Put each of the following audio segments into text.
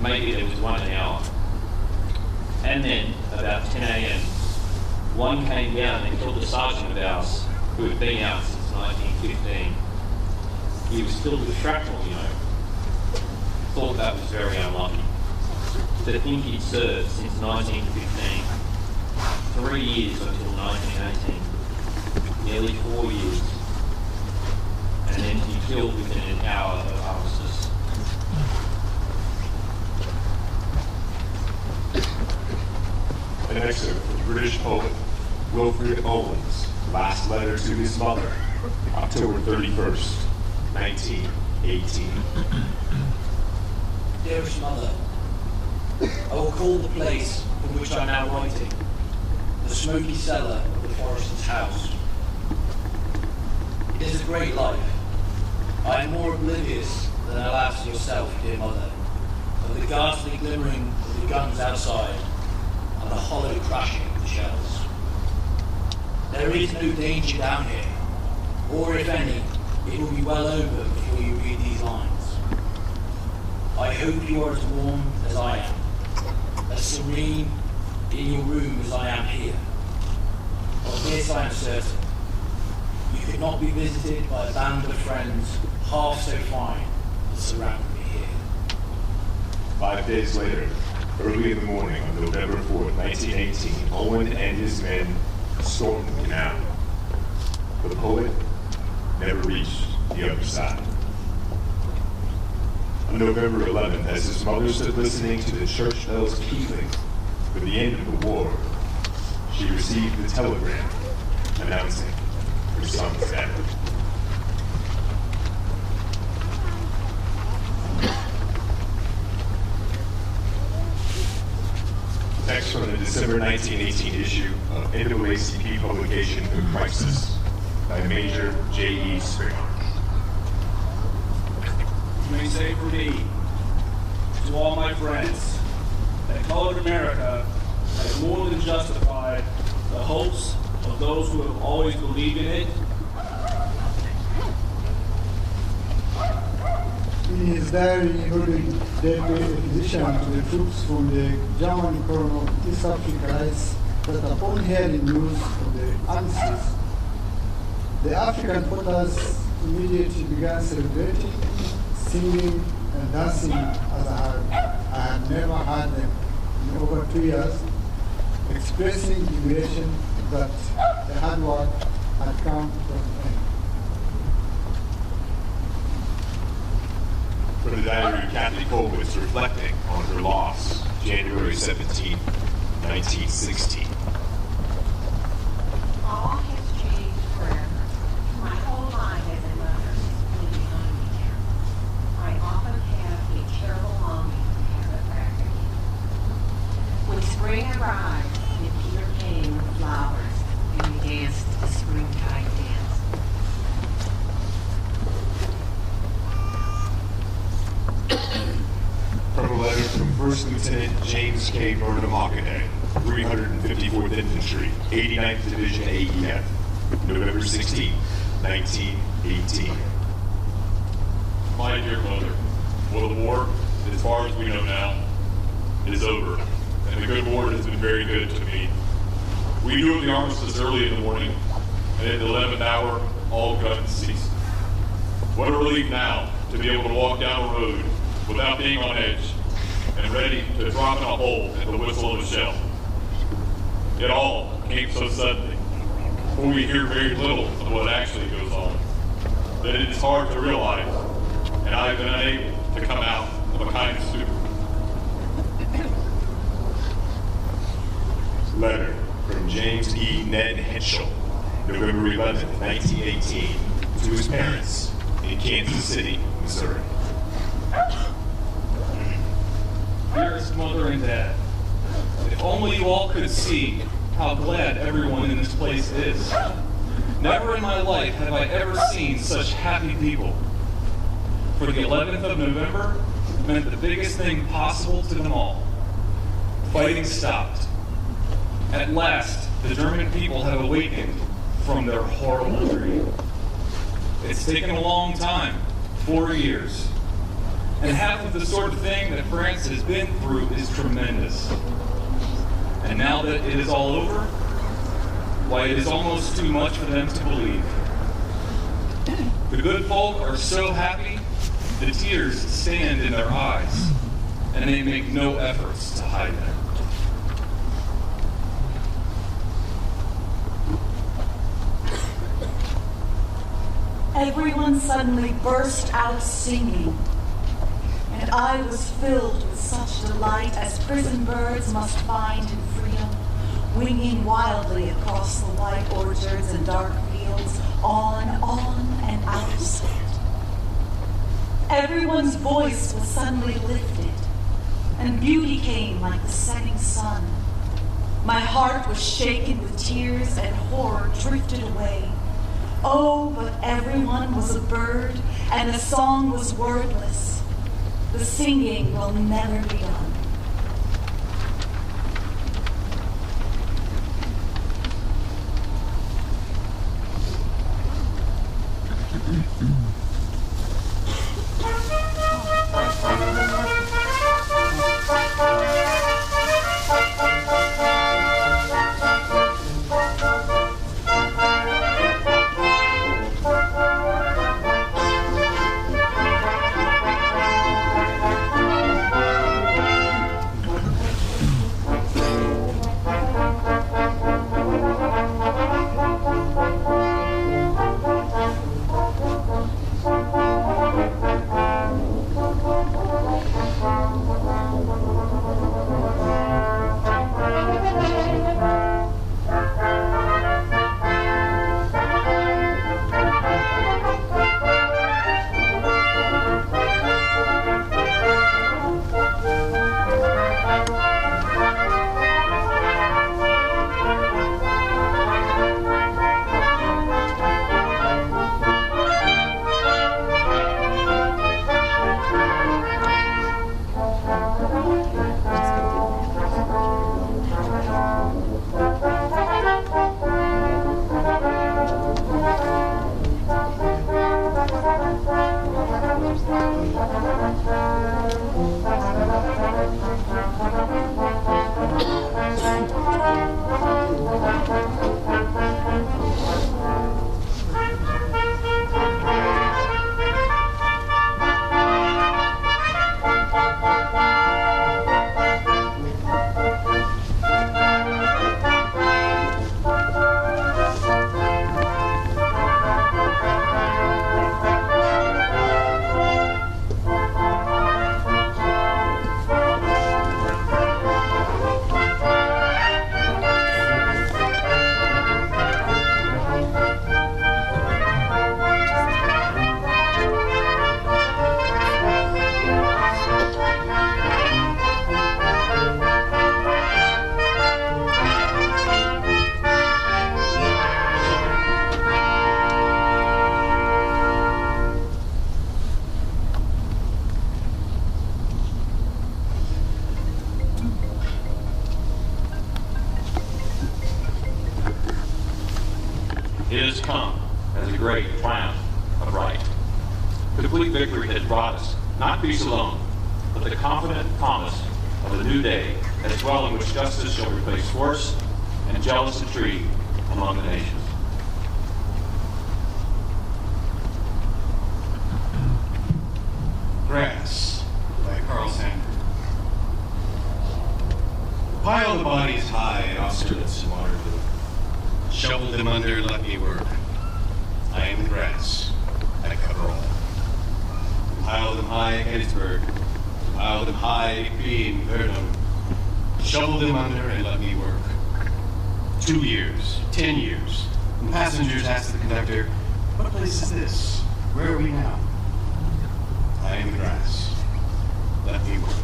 maybe there was one an hour. And then, about 10 a.m., one came down and killed a sergeant of ours who had been out since 1915. He was filled with shrapnel, you know. Thought that was very unlucky. To think he'd served since 1915. 3 years until 1918. Nearly 4 years. And then he killed within an hour of Armistace. An excerpt from British poet Wilfred Owen's last letter to his mother, October 31st, 1918. Dearest mother, I will call the place from which I am now writing the smoky cellar of the forester's house. It is a great life. I am more oblivious than alas yourself, dear mother, of the ghastly glimmering of the guns outside and the hollow crashing of the shells. There is no danger down here, or if any, it will be well over before you read these lines. I hope you are as warm as I am, as serene in your room as I am here. Of this I am certain. You could not be visited by a band of friends half so fine as surround me here. 5 days later, early in the morning on November 4th, 1918, Owen and his men stormed the canal. The poet never reached the other side. On November 11th, as his mother stood listening to the church bells pealing for the end of the war, she received the telegram announcing her son's death. Text from the December 1918 issue of NAACP publication The Crisis by Major J.E. Springer. You may say for me, to all my friends, that colored America has more than justified the hopes of those who have always believed in it. In his diary, he wrote a petition to the troops from the German Colonel of East Africa writes that upon hearing news of the Armistice, the African porters immediately began celebrating, singing and dancing as I had never heard them in over 2 years, expressing jubilation that the hard work had come to an end. From the diary of Kathy Colwitz reflecting on her loss, January 17, 1916. All has changed forever. My whole life as a mother has been behind me now. I often have a terrible longing to have it back again. When spring arrived, and Peter came with flowers, and we danced the springtide dance. From a letter from First Lieutenant James K. Burnham-Hockaday, 354th Infantry, 89th Division AEF, November 16, 1918. My dear mother, well, the war, as far as we know now, is over, and the good Lord has been very good to me. We knew of the armistice early in the morning, and at the 11th hour, all guns ceased. What a relief now to be able to walk down a road without being on edge and ready to drop in a hole at the whistle of a shell. It all came so suddenly, for we hear very little of what actually goes on, that it is hard to realize, and I have been unable to come out of a kind of stupor. Letter from James E. Ned Henschel, November 11, 1918, to his parents in Kansas City, Missouri. Dearest mother and dad, if only you all could see how glad everyone in this place is. Never in my life have I ever seen such happy people. For the 11th of November meant the biggest thing possible to them all. Fighting stopped. At last, the German people have awakened from their horrible dream. It's taken a long time, 4 years. And half of the sort of thing that France has been through is tremendous. And now that it is all over, why, it is almost too much for them to believe. The good folk are so happy, the tears stand in their eyes, and they make no efforts to hide them. Everyone suddenly burst out singing, and I was filled with such delight as prison birds must find in freedom, winging wildly across the white orchards and dark fields, on and out of sight. Everyone's voice was suddenly lifted, and beauty came like the setting sun. My heart was shaken with tears, and horror drifted away. Oh, but everyone was a bird, and the song was wordless. The singing will never be done. It has come as a great triumph of right. Complete victory has brought us not peace alone, but the confident promise of a new day, as well in which justice shall replace force and jealous intrigue among the nations. Grass by Carl Sandburg. Pile the bodies high at Austerlitz and Waterloo. Shovel them under, let me work. I am the grass, I cover all. Pile them high at Gettysburg. Pile them high at Ypres, Verdun. Shovel them under and let me work. 2 years, 10 years. And passengers ask the conductor, what place is this? Where are we now? I am the grass. Let me work.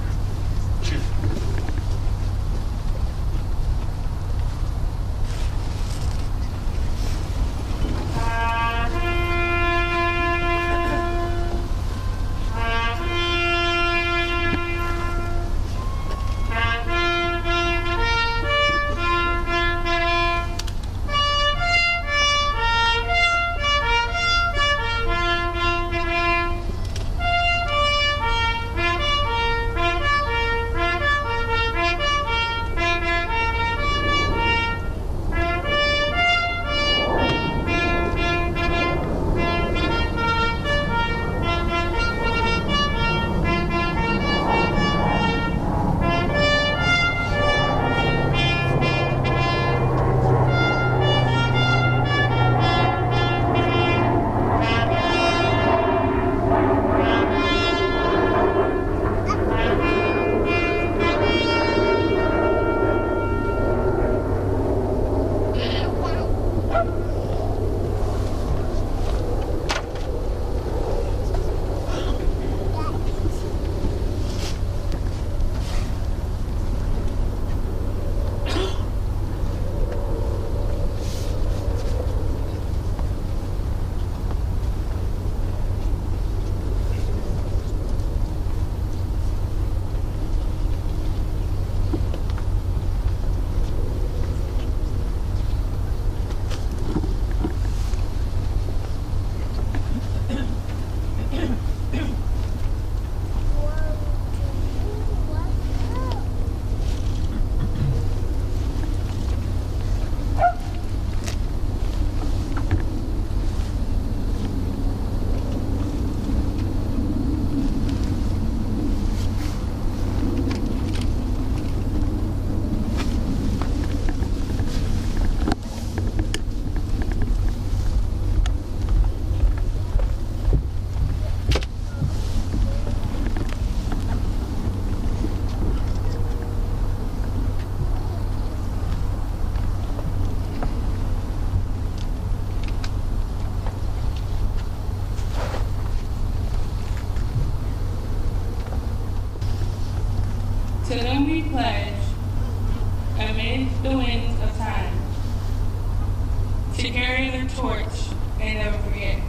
to carry their torch and never forget.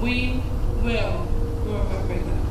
We will remember them.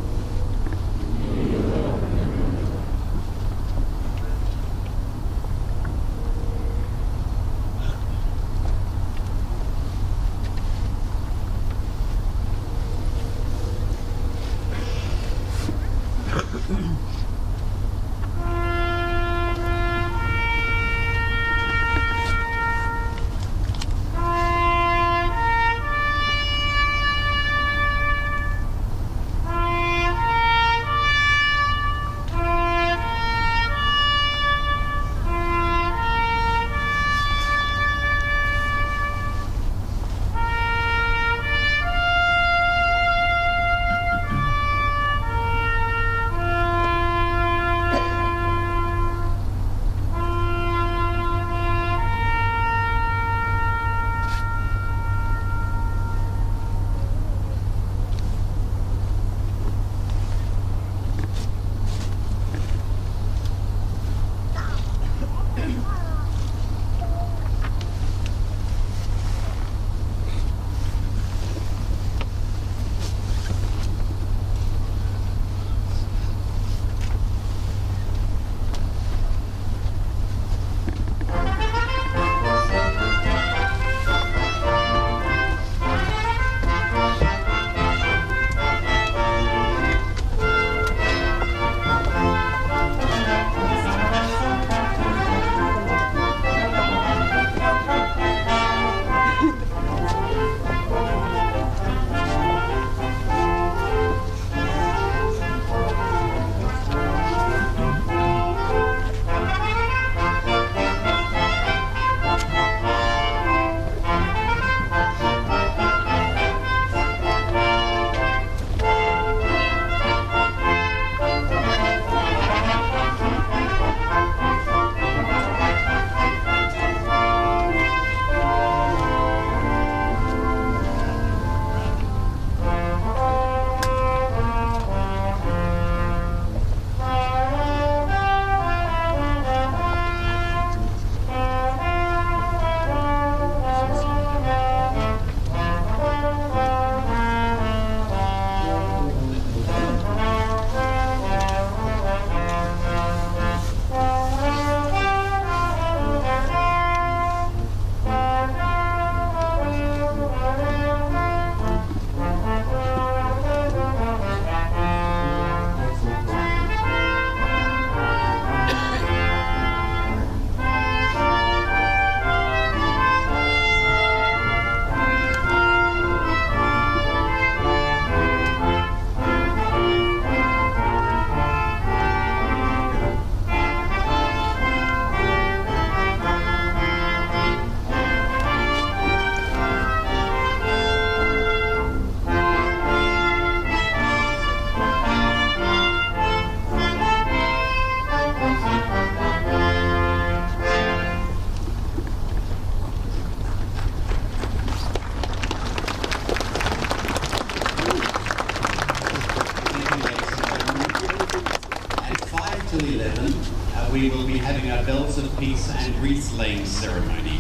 we will be having our Bells of Peace and wreath laying ceremony.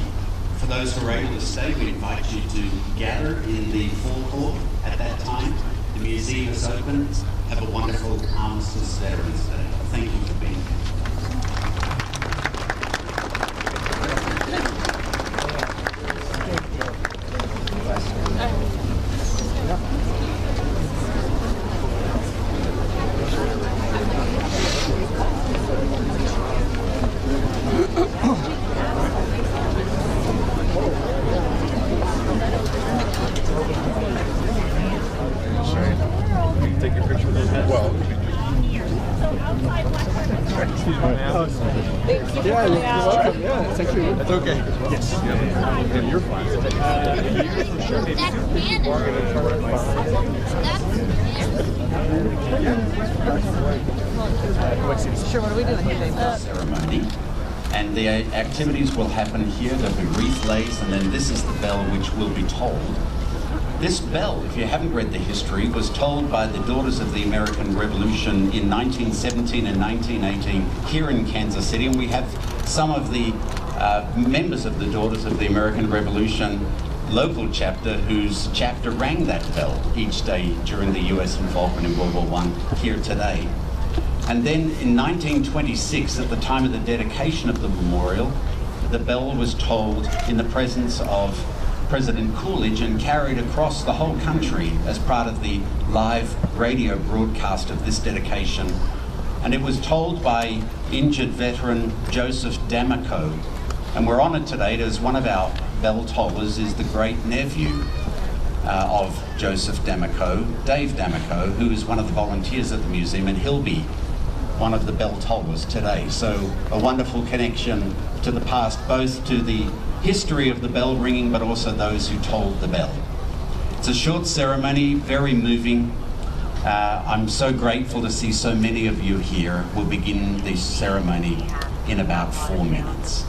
For those who are able to stay, we invite you to gather in the forecourt at that time. The museum is open. Have a wonderful Armistace Veterans Day. Thank you for being here. Take your picture with those guys? Well, Yeah, you're welcome. Yeah, it's actually that's okay. Yes. Yeah, you're fine. Sure, what are we doing here, Ceremony. And the activities will happen here. There'll be wreath lays, and then this is the bell which will be tolled. This bell, if you haven't read the history, was tolled by the Daughters of the American Revolution in 1917 and 1918 here in Kansas City, and we have some of the members of the Daughters of the American Revolution local chapter, whose chapter rang that bell each day during the US involvement in World War I here today. And then in 1926, at the time of the dedication of the memorial, the bell was tolled in the presence of President Coolidge and carried across the whole country as part of the live radio broadcast of this dedication. And it was tolled by injured veteran Joseph D'Amico. And we're honoured today as one of our bell tollers is the great nephew of Joseph D'Amico, Dave D'Amico, who is one of the volunteers at the museum, and he'll be one of the bell tollers today. So a wonderful connection to the past, both to the history of the bell ringing, but also those who tolled the bell. It's a short ceremony, very moving. I'm so grateful to see so many of you here. We'll begin the ceremony in about 4 minutes.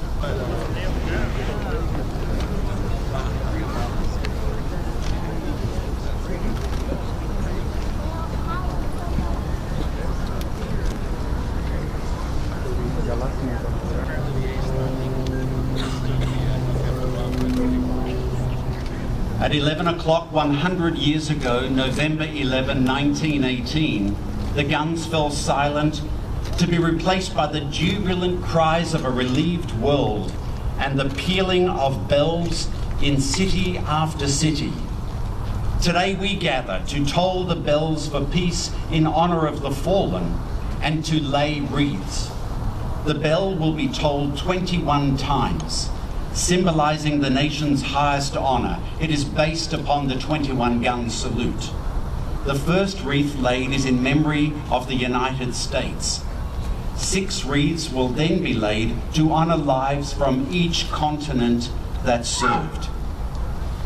At 11 o'clock 100 years ago, November 11, 1918, the guns fell silent to be replaced by the jubilant cries of a relieved world and the pealing of bells in city after city. Today we gather to toll the bells for peace in honour of the fallen and to lay wreaths. The bell will be tolled 21 times, symbolising the nation's highest honour. It is based upon the 21-gun salute. The first wreath laid is in memory of the United States. 6 wreaths will then be laid to honour lives from each continent that served.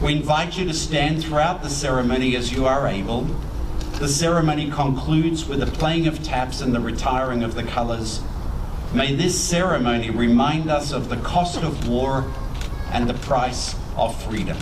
We invite you to stand throughout the ceremony as you are able. The ceremony concludes with the playing of taps and the retiring of the colours. May this ceremony remind us of the cost of war and the price of freedom.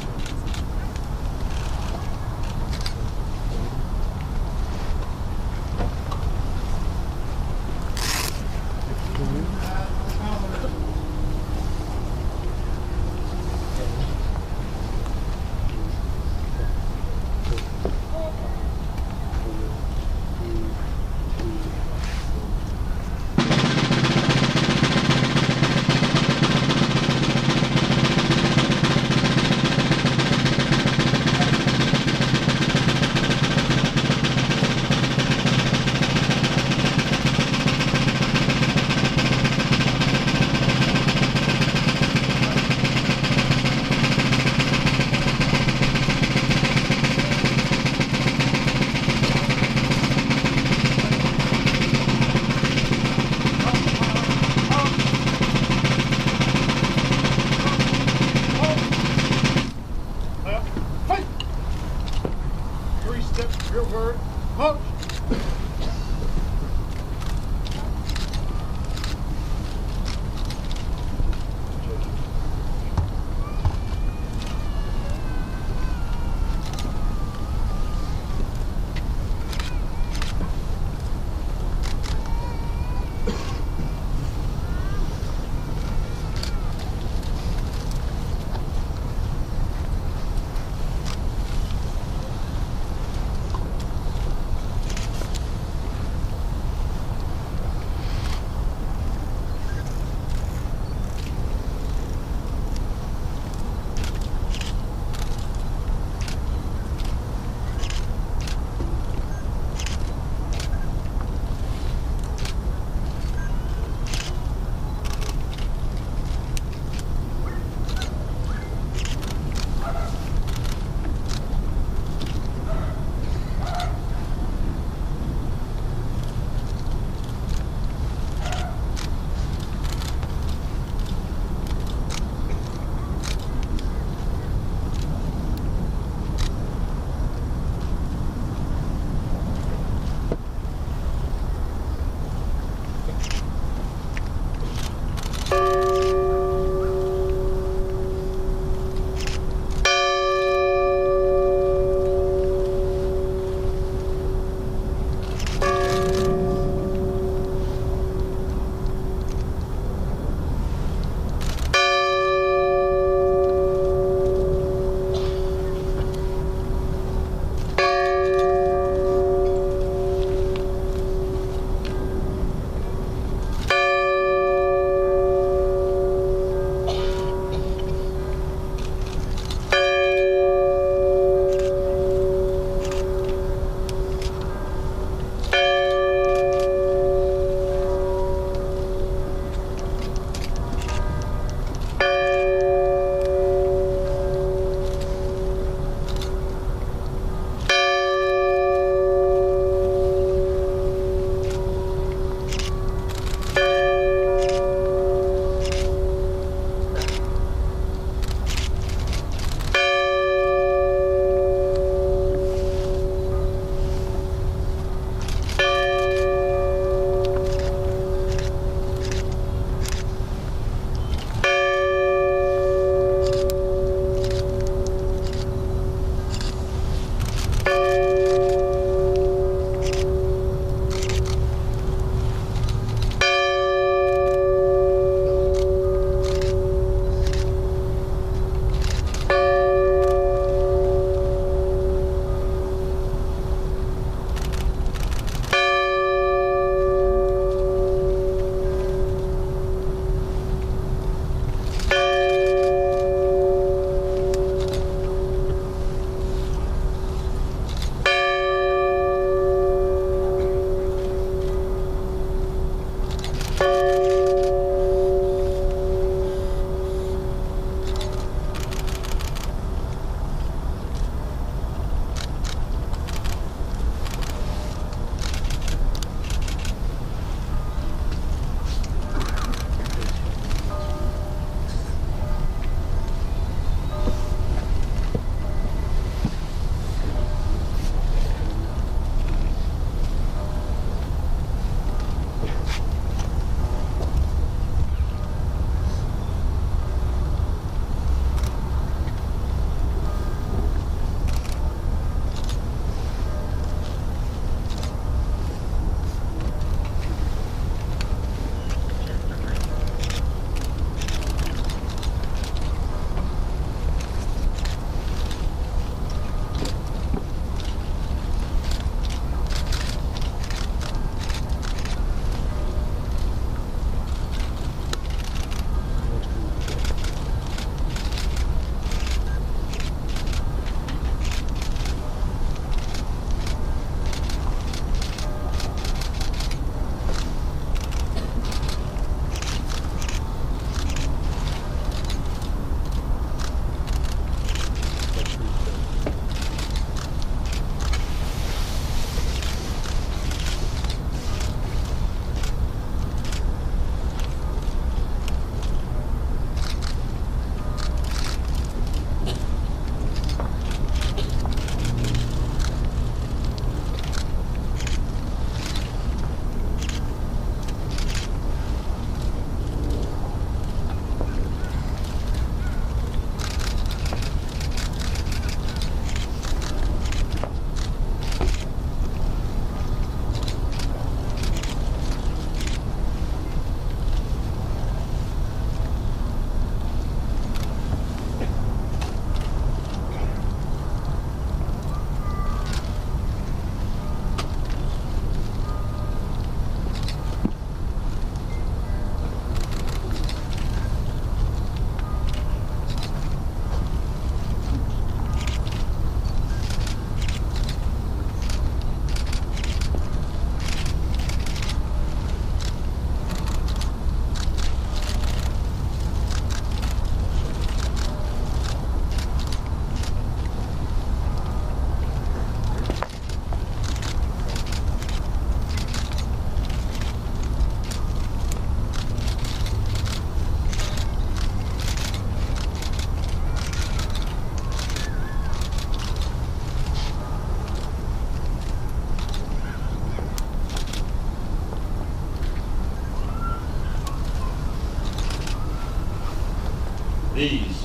These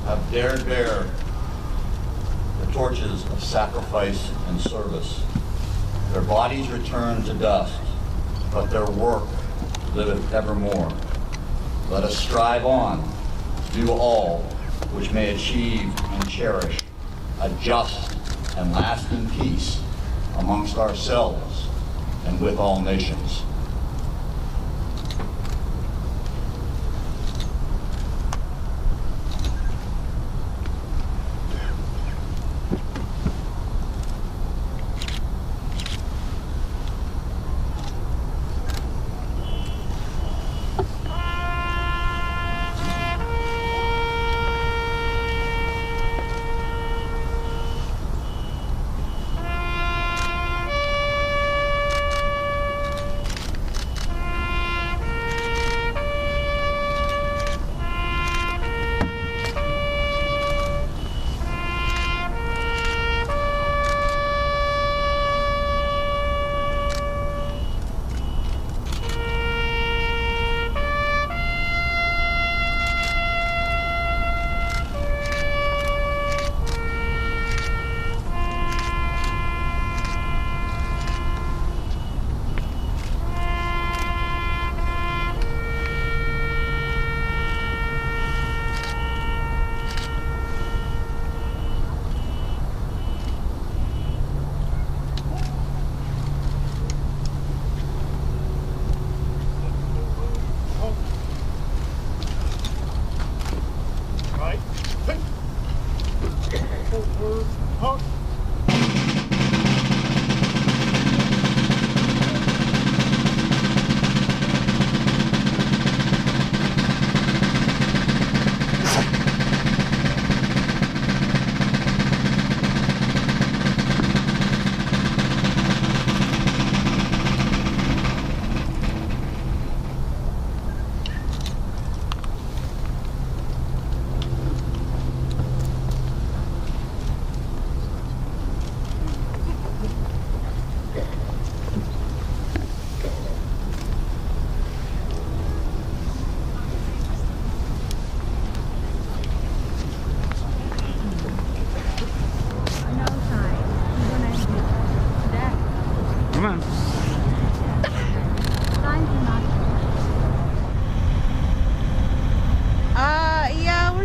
have dared bear the torches of sacrifice and service. Their bodies return to dust, but their work liveth evermore. Let us strive on, do all which may achieve and cherish a just and lasting peace amongst ourselves and with all nations.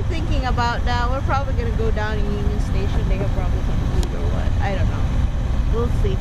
Thinking about that. We're probably gonna go down to Union Station. They have probably some food or what. I don't know. We'll see.